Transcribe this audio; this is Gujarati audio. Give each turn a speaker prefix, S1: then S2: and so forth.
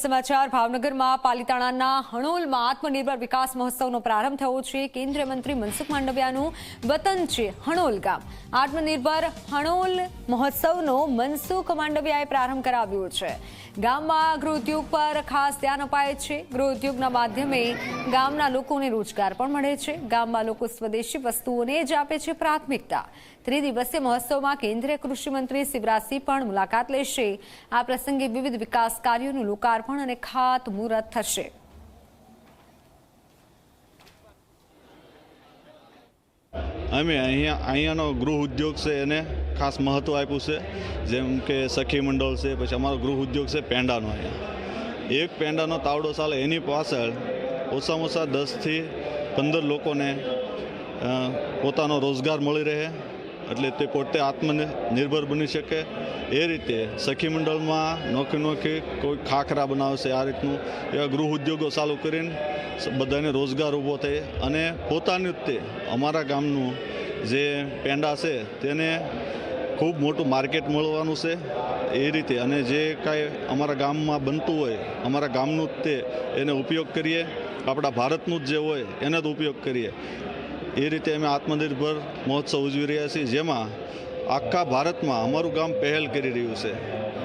S1: સમાચાર ભાવનગરમાં પાલિતાણાના હણોલમાં આત્મનિર્ભર વિકાસ મહોત્સવનો પ્રારંભ થયો છે। કેન્દ્રીય મંત્રી મનસુખ માંડવિયાનું વતન છે હણોલ ગામ। આત્મનિર્ભર હણોલ મહોત્સવનો મનસુખ માંડવિયાએ પ્રારંભ કરાવ્યો છે। ગામમાં ગૃહ ઉદ્યોગ પર ખાસ ધ્યાન અપાય છે। ગૃહ ઉદ્યોગના માધ્યમે ગામના લોકોને રોજગાર પણ મળે છે। ગામમાં લોકો સ્વદેશી વસ્તુઓને જ આપે છે પ્રાથમિકતા। ત્રિદિવસીય મહોત્સવમાં કેન્દ્રીય કૃષિ મંત્રી શિવરાજસિંહ પણ મુલાકાત લેશે। આ પ્રસંગે વિવિધ વિકાસ કાર્યોનું લોકાર્પણ અને ખાતમુહૂર્ત થશે।
S2: અમે અહીંયાનો ગૃહ ઉદ્યોગ છે એને ખાસ મહત્વ આપ્યું છે। જેમ કે સખી મંડળ છે, પછી અમારો ગૃહ ઉદ્યોગ છે પેંડાનો। અહીંયા એક પેંડાનો તાવડો ચાલે એની પાછળ ઓછામાં ઓછા 10થી 15 લોકોને પોતાનો રોજગાર મળી રહે, એટલે તે પોતે આત્મનિર્ભર બની શકે। એ રીતે સખી મંડળમાં નોખી કોઈ ખાખરા બનાવશે, આ રીતનું એવા ગૃહ ઉદ્યોગો ચાલુ કરીને બધાને રોજગાર ઊભો થાય અને પોતાની રીતે અમારા ગામનું જે પેંડા છે તેને ખૂબ મોટું માર્કેટ મળવાનું છે। એ રીતે અને જે કાંઈ અમારા ગામમાં બનતું હોય અમારા ગામનું જ તે એને ઉપયોગ કરીએ, આપણા ભારતનું જ જે હોય એને જ ઉપયોગ કરીએ। એ રીતે અમે આત્મનિર્ભર મહોત્સવ ઉજવી રહ્યા છીએ, જેમાં આખા ભારતમાં અમારું ગામ પહેલ કરી રહ્યું છે।